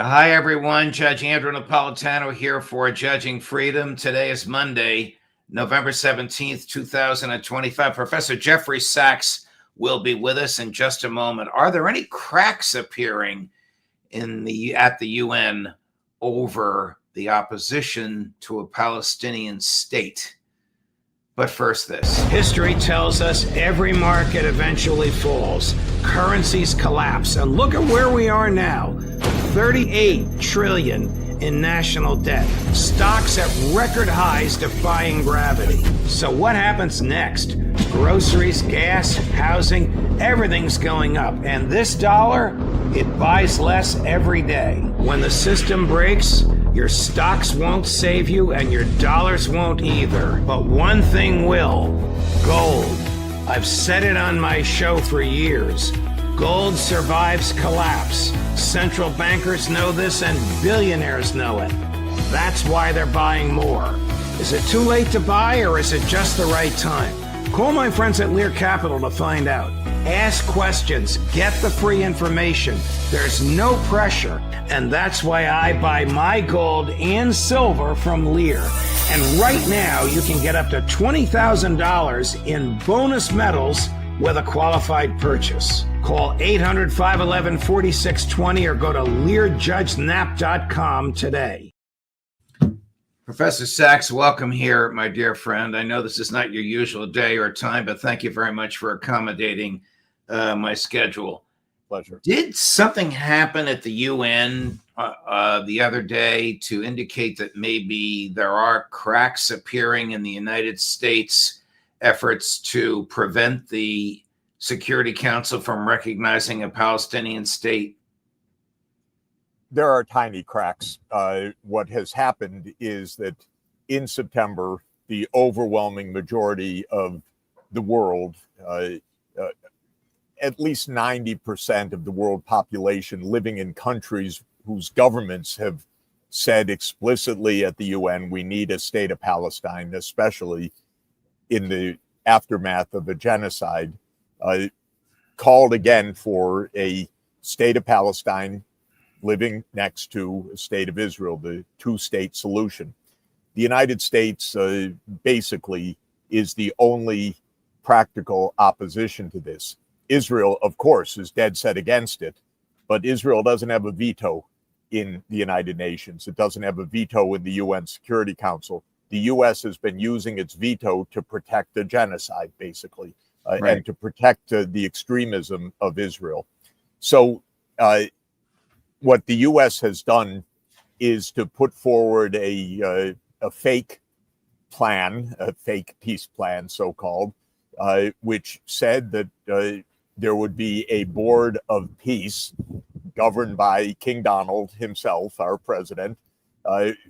Hi, everyone. Judge Andrew Napolitano here for Judging Freedom. Today is Monday, November 17th, 2025. Professor Jeffrey Sachs will be with us in just a moment. Are there any cracks appearing at the UN over the opposition to a Palestinian state? But first, this. History tells us every market eventually falls. Currencies collapse. And look at where we are now. 38 trillion in national debt. Stocks at record highs defying gravity. So what happens next? Groceries, gas, housing, everything's going up. And this dollar, it buys less every day. When the system breaks, your stocks won't save you and your dollars won't either. But one thing will: gold. I've said it on my show for years. Gold survives collapse. Central bankers know this and billionaires know it. That's why they're buying more. Is it too late to buy, or is it just the right time? Call my friends at Lear Capital to find out. Ask questions, get the free information. There's no pressure, and that's why I buy my gold and silver from Lear. And right now, you can get up to $20,000 in bonus metals with a qualified purchase. Call 800-511-4620 or go to LearJudgeNap.com today. Professor Sachs, welcome here, my dear friend. I know this is not your usual day or time, but thank you very much for accommodating my schedule. Pleasure. Did something happen at the UN the other day to indicate that maybe there are cracks appearing in the United States efforts to prevent the Security Council from recognizing a Palestinian state? There are tiny cracks. What has happened is that in September, the overwhelming majority of the world, at least 90% of the world population living in countries whose governments have said explicitly at the UN, we need a state of Palestine, especially in the aftermath of a genocide, called again for a state of Palestine living next to a state of Israel, the two-state solution. The United States basically is the only practical opposition to this. Israel, of course, is dead set against it, but Israel doesn't have a veto in the United Nations. It doesn't have a veto in the UN Security Council. The U.S. has been using its veto to protect the genocide, basically, right, and to protect the extremism of Israel. So what the U.S. has done is to put forward a fake plan, a fake peace plan, so-called, which said that there would be a board of peace governed by King Donald himself, our president,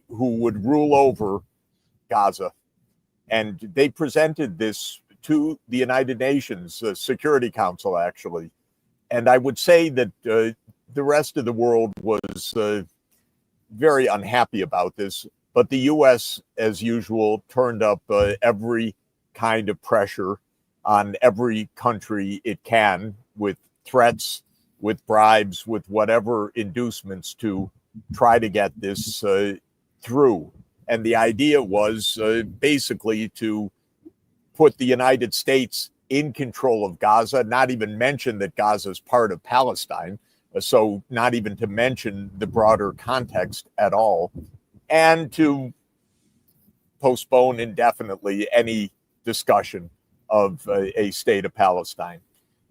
who would rule over Gaza. And they presented this to the United Nations Security Council, actually. And I would say that the rest of the world was very unhappy about this. But the U.S., as usual, turned up every kind of pressure on every country it can, with threats, with bribes, with whatever inducements to try to get this through. And the idea was basically to put the United States in control of Gaza, not even mention that Gaza is part of Palestine, so not even to mention the broader context at all, and to postpone indefinitely any discussion of a state of Palestine.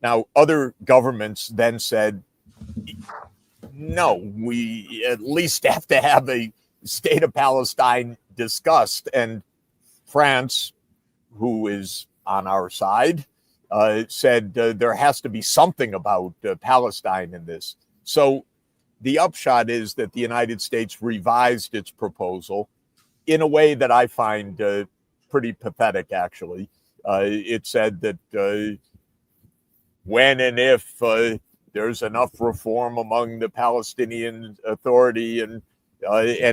Now, other governments then said, no, we at least have to have a state of Palestine discussed. And France, who is on our side, said there has to be something about Palestine in this. So the upshot is that the United States revised its proposal in a way that I find pretty pathetic, actually. It said that when and if there's enough reform among the Palestinian Authority and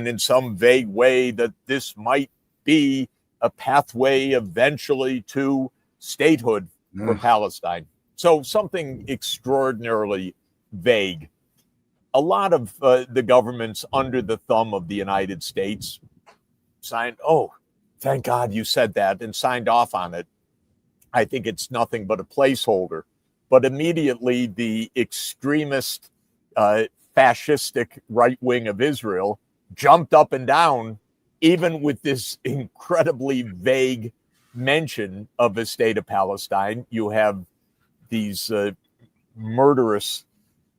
in some vague way that this might be a pathway eventually to statehood for Palestine. So something extraordinarily vague. a lot of the governments under the thumb of the United States signed, oh, thank God you said that, and signed off on it. I think it's nothing but a placeholder. But immediately the extremist, fascistic right wing of Israel jumped up and down, even with this incredibly vague mention of a state of Palestine. You have these murderous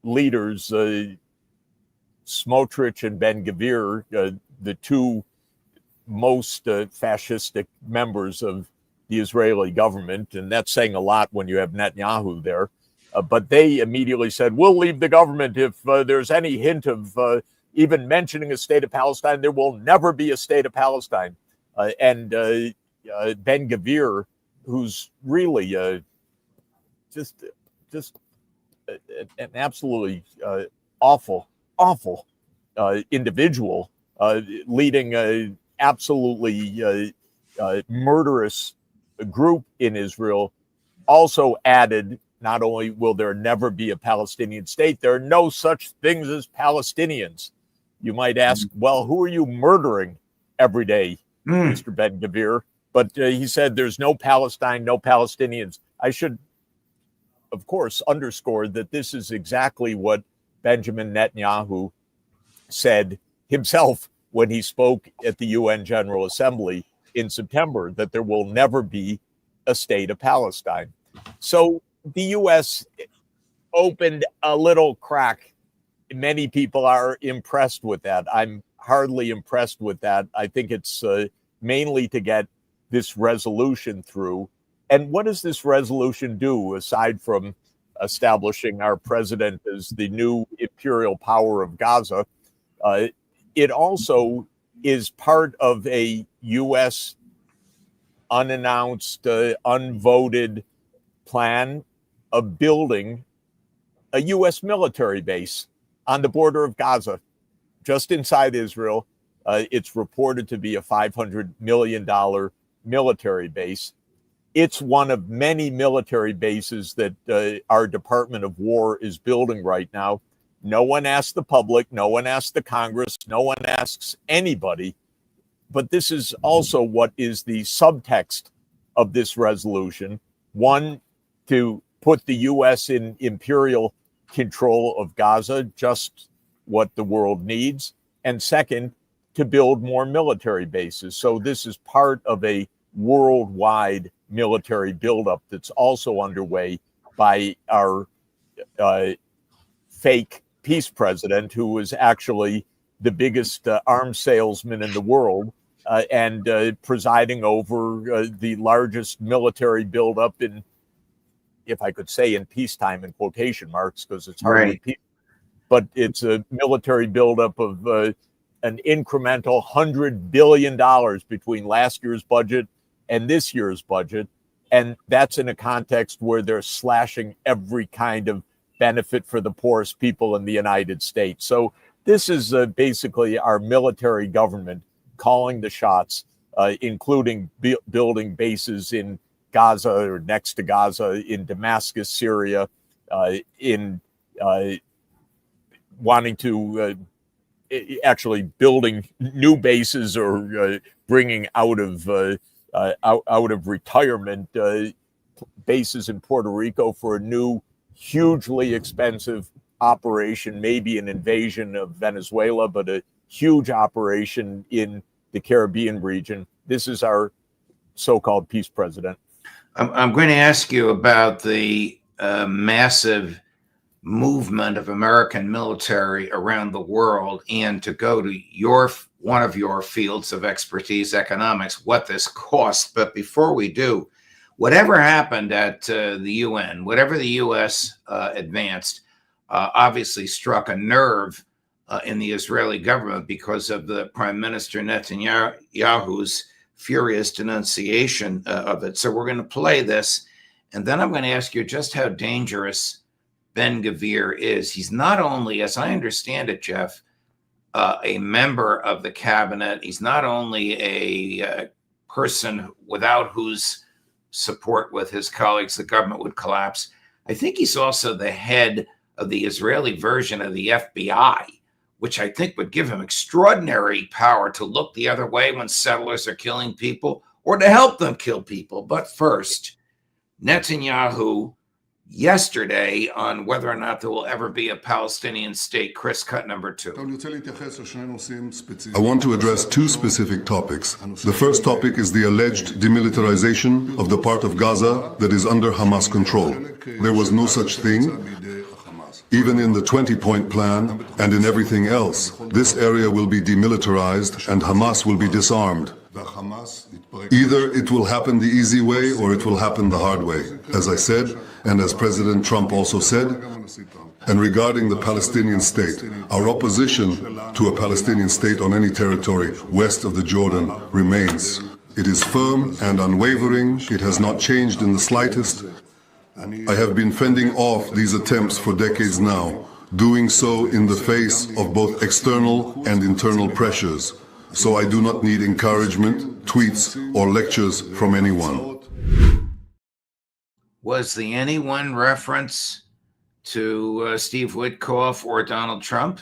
leaders, Smotrich and Ben-Gvir, the two most fascistic members of the Israeli government, and that's saying a lot when you have Netanyahu there. But they immediately said, we'll leave the government if there's any hint of even mentioning a state of Palestine. There will never be a state of Palestine. And Ben-Gvir, who's really just an absolutely awful individual, leading a absolutely murderous group in Israel, also added, not only will there never be a Palestinian state, there are no such things as Palestinians. You might ask, well, who are you murdering every day, Mr. Ben-Gvir? But he said there's no Palestine, no Palestinians. I should, of course, underscore that this is exactly what Benjamin Netanyahu said himself when he spoke at the UN General Assembly in September, that there will never be a state of Palestine. So the U.S. opened a little crack. Many people are impressed with that. I'm hardly impressed with that. I think it's mainly to get this resolution through. And what does this resolution do, aside from establishing our president as the new imperial power of Gaza? It also is part of a U.S. unannounced, unvoted plan of building a U.S. military base on the border of Gaza, just inside Israel. It's reported to be a $500 million military base. It's one of many military bases that our Department of War is building right now. No one asks the public, no one asks the Congress, no one asks anybody. But this is also what is the subtext of this resolution. One, to put the U.S. in imperial control of Gaza, just what the world needs. And second, to build more military bases. So this is part of a worldwide military buildup that's also underway by our fake peace president, who was actually the biggest arms salesman in the world, and presiding over the largest military buildup in, if I could say, in peacetime, in quotation marks, because it's hardly peace, but it's a military buildup of an incremental $100 billion between last year's budget and this year's budget. And that's in a context where they're slashing every kind of benefit for the poorest people in the United States. So this is basically our military government calling the shots, including building bases in Gaza or next to Gaza, in Damascus, Syria, in wanting to actually building new bases or bringing out of retirement bases in Puerto Rico for a new, hugely expensive operation, maybe an invasion of Venezuela, but a huge operation in the Caribbean region. This is our so-called peace president. I'm going to ask you about the massive movement of American military around the world, and to go to one of your fields of expertise, economics, what this costs. But before we do, whatever happened at the UN, whatever the U.S. Advanced, obviously struck a nerve in the Israeli government because of the Prime Minister Netanyahu's furious denunciation of it. So we're going to play this, and then I'm going to ask you just how dangerous Ben-Gvir is. He's not only, as I understand it, Jeff, a member of the cabinet. He's not only a person without whose support with his colleagues the government would collapse. I think he's also the head of the Israeli version of the FBI, which I think would give him extraordinary power to look the other way when settlers are killing people or to help them kill people. But first, Netanyahu yesterday on whether or not there will ever be a Palestinian state. Chris, cut number 2. I want to address two specific topics. The first topic is the alleged demilitarization of the part of Gaza that is under Hamas control. There was no such thing. Even in the 20-point plan and in everything else, this area will be demilitarized and Hamas will be disarmed. Either it will happen the easy way or it will happen the hard way, as I said, and as President Trump also said. And regarding the Palestinian state, our opposition to a Palestinian state on any territory west of the Jordan remains. It is firm and unwavering. It has not changed in the slightest. I have been fending off these attempts for decades now, doing so in the face of both external and internal pressures. So I do not need encouragement, tweets, or lectures from anyone. Was the anyone reference to Steve Witkoff or Donald Trump?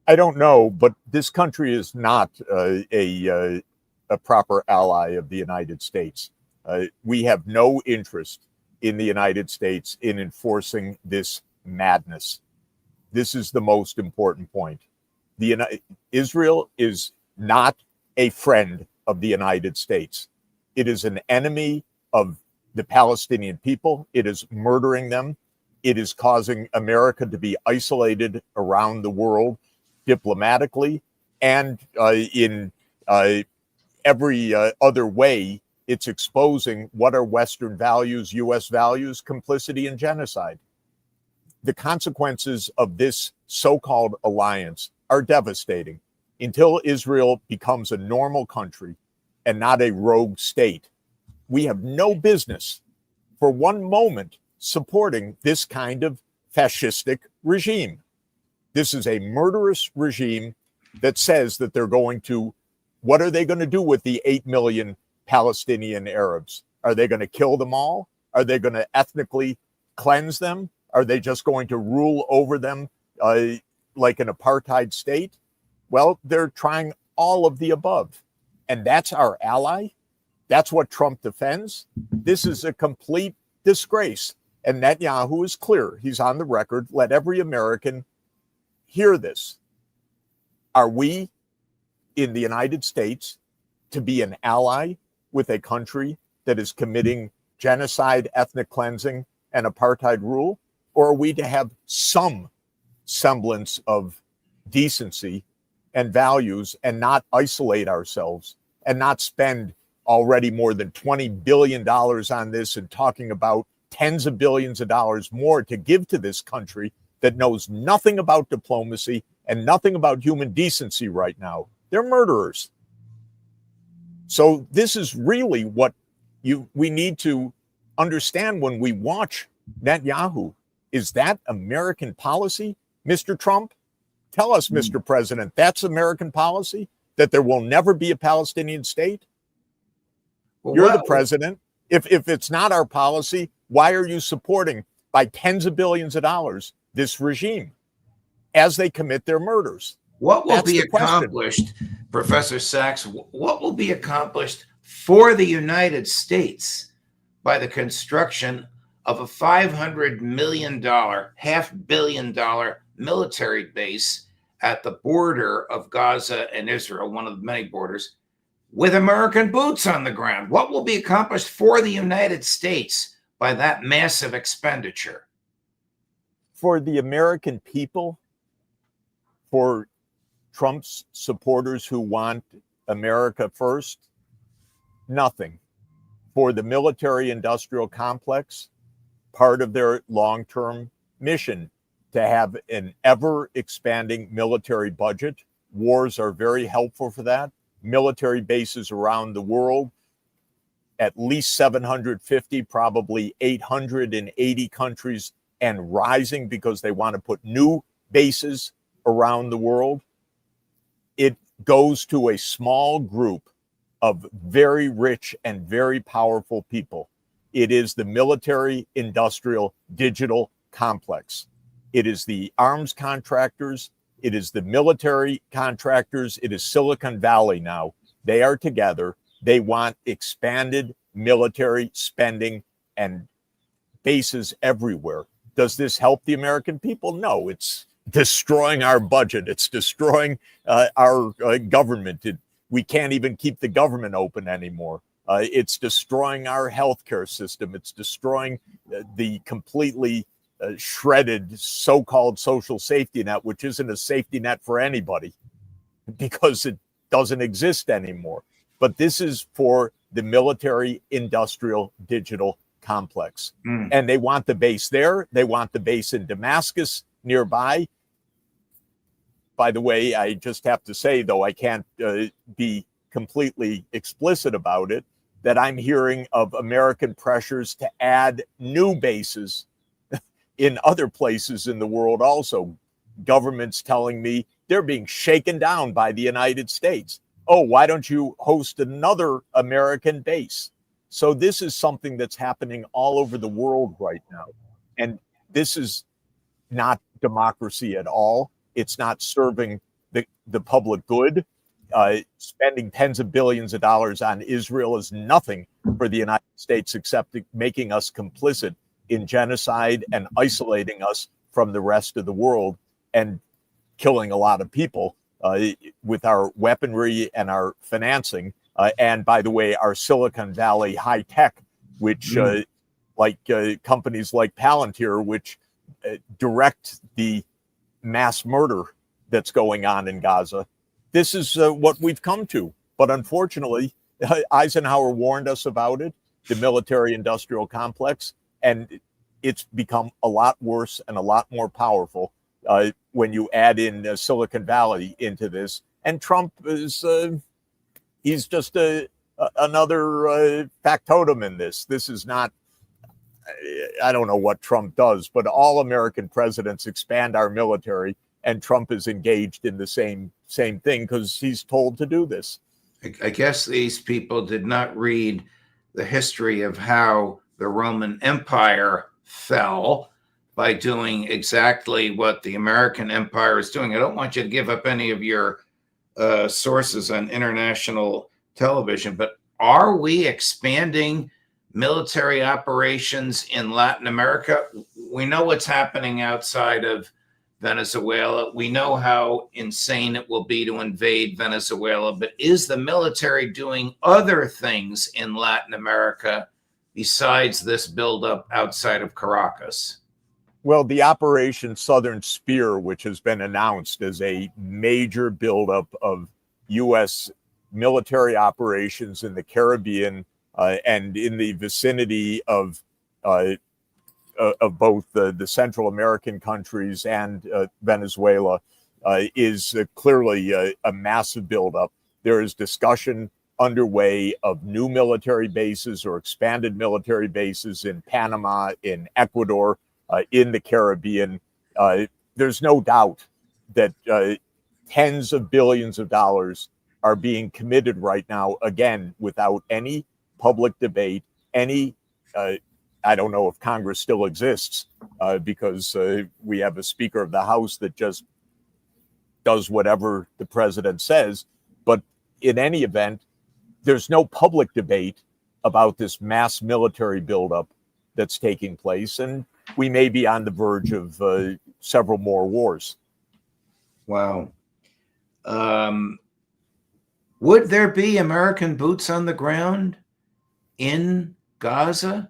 I don't know, but this country is not a proper ally of the United States. We have no interest in the United States in enforcing this madness. This is the most important point. Israel is not a friend of the United States. It is an enemy of the Palestinian people. It is murdering them. It is causing America to be isolated around the world diplomatically and in every other way. It's exposing what are Western values, U.S. values, complicity in genocide. The consequences of this so-called alliance are devastating. Until Israel becomes a normal country and not a rogue state, we have no business for one moment supporting this kind of fascistic regime. This is a murderous regime that says that they're going to, what are they going to do with the 8 million Palestinian Arabs? Are they going to kill them all? Are they going to ethnically cleanse them? Are they just going to rule over them like an apartheid state? Well, they're trying all of the above. And that's our ally. That's what Trump defends. This is a complete disgrace. And Netanyahu is clear. He's on the record. Let every American hear this. Are we in the United States to be an ally with a country that is committing genocide, ethnic cleansing, and apartheid rule? Or are we to have some semblance of decency and values and not isolate ourselves and not spend already more than $20 billion on this and talking about tens of billions of dollars more to give to this country that knows nothing about diplomacy and nothing about human decency right now? They're murderers. So this is really what we need to understand when we watch Netanyahu. Is that American policy, Mr. Trump? Tell us, Mr. President, that's American policy, that there will never be a Palestinian state? Well, you're the president. If it's not our policy, why are you supporting by tens of billions of dollars this regime as they commit their murders? What will be accomplished, Professor Sachs, what will be accomplished for the United States by the construction of a $500 million, $500 million military base at the border of Gaza and Israel, one of the many borders, with American boots on the ground? What will be accomplished for the United States by that massive expenditure? For the American people, for Trump's supporters who want America first, nothing. For the military-industrial complex, part of their long-term mission to have an ever-expanding military budget. Wars are very helpful for that. Military bases around the world, at least 750, probably 880 countries and rising because they want to put new bases around the world. It goes to a small group of very rich and very powerful people. It is the military, industrial, digital complex. It is the arms contractors. It is the military contractors. It is Silicon Valley now. They are together. They want expanded military spending and bases everywhere. Does this help the American people? No, it's destroying our budget. It's destroying our government. We can't even keep the government open anymore. It's destroying our healthcare system. It's destroying the completely shredded so-called social safety net, which isn't a safety net for anybody because it doesn't exist anymore. But this is for the military, industrial, digital complex. And they want the base there. They want the base in Damascus nearby. By the way, I just have to say, though I can't be completely explicit about it, that I'm hearing of American pressures to add new bases in other places in the world also. Governments telling me they're being shaken down by the United States. Oh, why don't you host another American base? So this is something that's happening all over the world right now. And this is not democracy at all. It's not serving the public good. Spending tens of billions of dollars on Israel is nothing for the United States except making us complicit in genocide and isolating us from the rest of the world and killing a lot of people with our weaponry and our financing. And by the way, our Silicon Valley high tech, which like companies like Palantir, which direct the mass murder that's going on in Gaza. This is what we've come to. But unfortunately, Eisenhower warned us about it, the military industrial complex, and it's become a lot worse and a lot more powerful when you add in Silicon Valley into this. And Trump is, he's just another factotum in this. This is not, I don't know what Trump does, but all American presidents expand our military, and Trump is engaged in the same thing because he's told to do this. I guess these people did not read the history of how the Roman Empire fell by doing exactly what the American empire is doing. I don't want you to give up any of your sources on international television, but are we expanding military operations in Latin America? We know what's happening outside of Venezuela. We know how insane it will be to invade Venezuela, but is the military doing other things in Latin America besides this buildup outside of Caracas? Well, the Operation Southern Spear, which has been announced as a major buildup of U.S. military operations in the Caribbean and in the vicinity of both the Central American countries and Venezuela, is clearly a massive buildup. There is discussion underway of new military bases or expanded military bases in Panama, in Ecuador, in the Caribbean. There's no doubt that tens of billions of dollars are being committed right now, again, without any public debate, any, I don't know if Congress still exists because we have a Speaker of the House that just does whatever the president says. But in any event, there's no public debate about this mass military buildup that's taking place. And we may be on the verge of several more wars. Wow. Would there be American boots on the ground in Gaza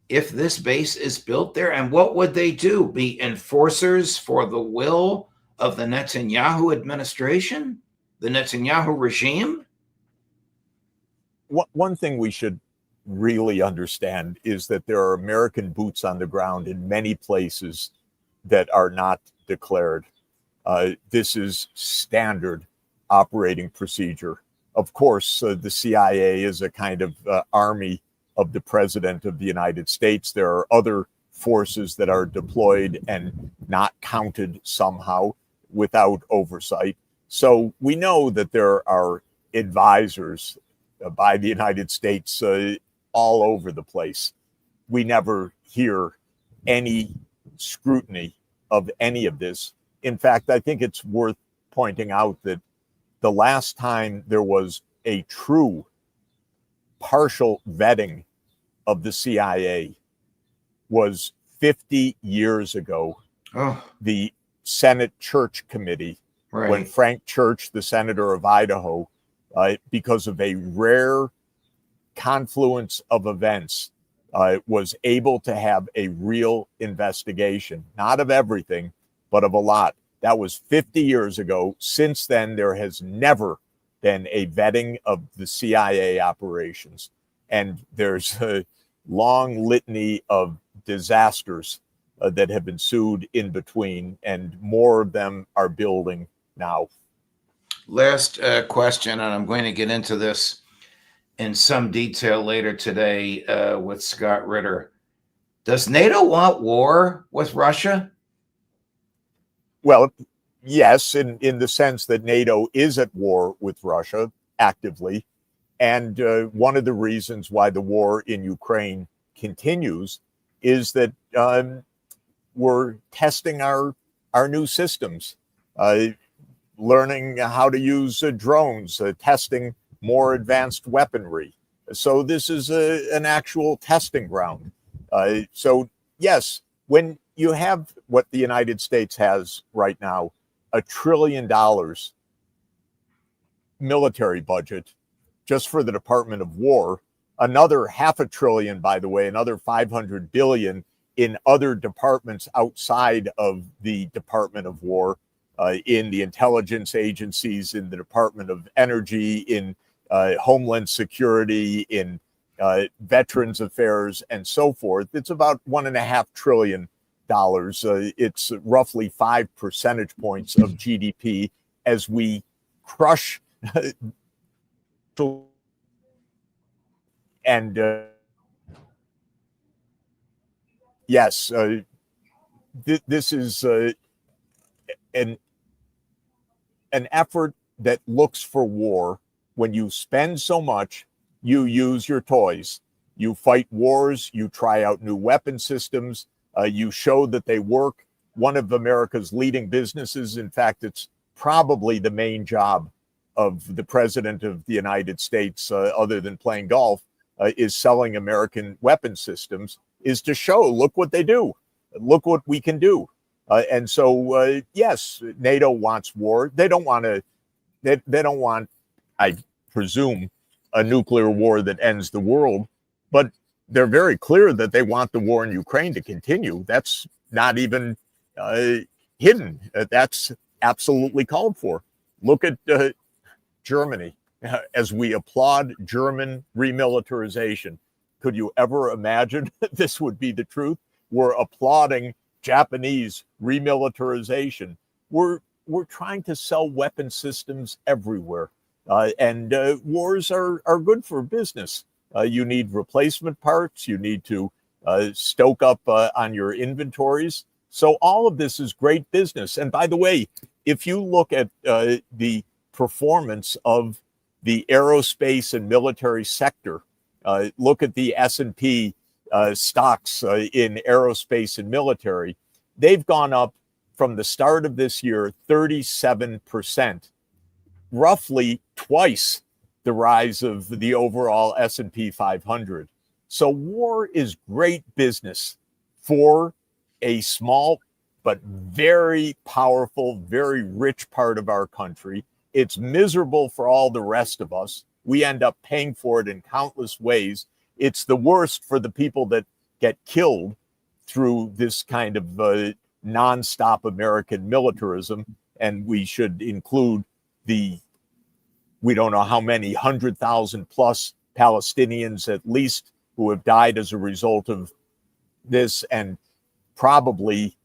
if this base is built there? And what would they do? Be enforcers for the will of the Netanyahu administration, the Netanyahu regime? One thing we should really understand is that there are American boots on the ground in many places that are not declared. This is standard operating procedure. Of course, the CIA is a kind of army of the President of the United States. There are other forces that are deployed and not counted somehow without oversight. So we know that there are advisors by the United States all over the place. We never hear any scrutiny of any of this. In fact, I think it's worth pointing out that the last time there was a true partial vetting of the CIA was 50 years ago. Oh, the Senate Church Committee, right. when Frank Church, the senator of Idaho, because of a rare confluence of events, was able to have a real investigation, not of everything, but of a lot. That was 50 years ago. Since then, there has never been a vetting of the CIA operations. And there's a long litany of disasters that have ensued in between, and more of them are building now. Last question, and I'm going to get into this in some detail later today with Scott Ritter. Does NATO want war with Russia? Well, yes, in the sense that NATO is at war with Russia actively. And one of the reasons why the war in Ukraine continues is that we're testing our new systems, learning how to use drones, testing more advanced weaponry. So this is an actual testing ground. So yes, when you have what the United States has right now, $1 trillion military budget just for the Department of War, another $500 billion, by the way, another $500 billion in other departments outside of the Department of War, in the intelligence agencies, in the Department of Energy, in Homeland Security, in Veterans Affairs, and so forth. It's about $1.5 trillion. It's roughly 5 percentage points of GDP as we crush and yes, this is an effort that looks for war. When you spend so much, you use your toys. You fight wars, you try out new weapon systems, you show that they work. One of America's leading businesses, in fact, it's probably the main job of the President of the United States, other than playing golf, is selling American weapon systems, is to show, look what they do, look what we can do. And so, yes, NATO wants war. They don't want to, they don't want, I presume, a nuclear war that ends the world, but they're very clear that they want the war in Ukraine to continue. That's not even hidden. That's absolutely called for. Look at Germany. As we applaud German remilitarization, could you ever imagine this would be the truth? We're applauding Japanese remilitarization. We're trying to sell weapon systems everywhere. And wars are good for business. You need replacement parts. You need to stoke up on your inventories. So all of this is great business. And by the way, if you look at the performance of the aerospace and military sector, look at the S&P stocks in aerospace and military, they've gone up from the start of this year 37%, roughly twice the rise of the overall S&P 500. So war is great business for a small but very powerful, very rich part of our country. It's miserable for all the rest of us. We end up paying for it in countless ways. It's the worst for the people that get killed through this kind of nonstop American militarism. And we should include the, we don't know how many, 100,000 plus Palestinians at least who have died as a result of this, and probably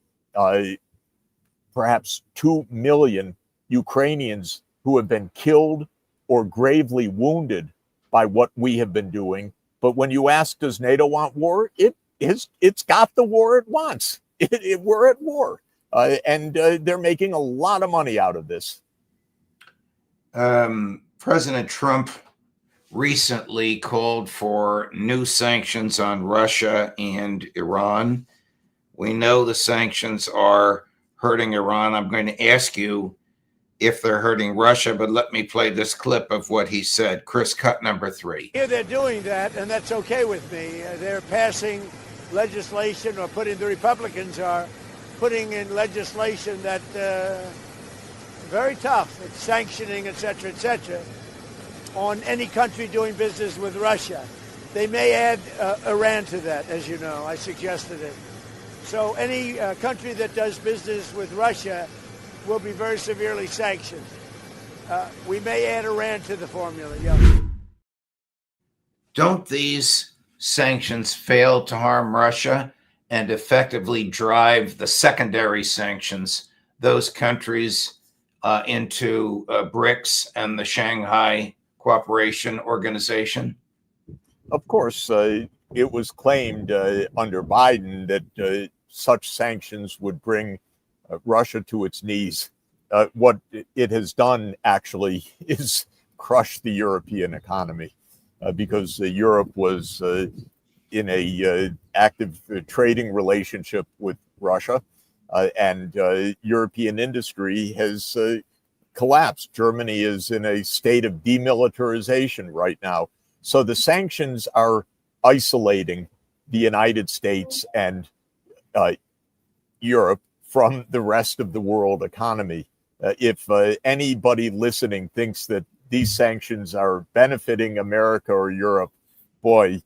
perhaps 2 million Ukrainians who have been killed or gravely wounded by what we have been doing. But when you ask, does NATO want war? It's got the war it wants. We're at war. And they're making a lot of money out of this. President Trump recently called for new sanctions on Russia and Iran. We know the sanctions are hurting Iran. I'm going to ask you if they're hurting Russia, but let me play this clip of what he said. Chris, cut number 3. Here they're doing that, and that's okay with me. They're passing legislation, or the Republicans are putting in legislation that very tough. It's sanctioning, et cetera, on any country doing business with Russia. They may add Iran to that, as you know. I suggested it. So any country that does business with Russia will be very severely sanctioned. We may add Iran to the formula, yeah. Don't these sanctions fail to harm Russia and effectively drive the secondary sanctions, those countries into BRICS and the Shanghai Cooperation Organization? Of course, it was claimed under Biden that such sanctions would bring Russia to its knees. What it has done actually is crush the European economy because Europe was in a active trading relationship with Russia, and European industry has collapsed. Germany is in a state of demilitarization right now. So the sanctions are isolating the United States and Europe from the rest of the world economy. If anybody listening thinks that these sanctions are benefiting America or Europe, boy,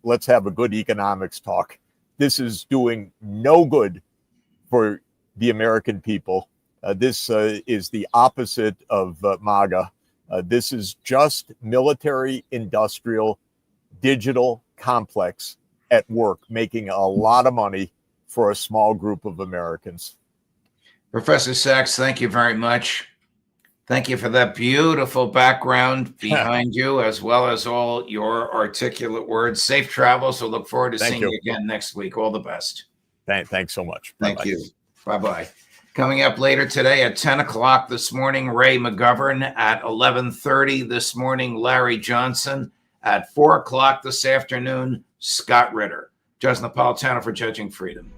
let's have a good economics talk. This is doing no good for the American people. This is the opposite of MAGA. This is just military, industrial, digital complex at work, making a lot of money for a small group of Americans. Professor Sachs, thank you very much. Thank you for that beautiful background behind you, as well as all your articulate words. Safe travels. So look forward to seeing you again next week. All the best. Thanks so much. Thank you. Bye-bye. Coming up later today at 10 o'clock this morning, Ray McGovern. At 11:30 this morning, Larry Johnson. At 4 o'clock this afternoon, Scott Ritter. Judge Napolitano for Judging Freedom.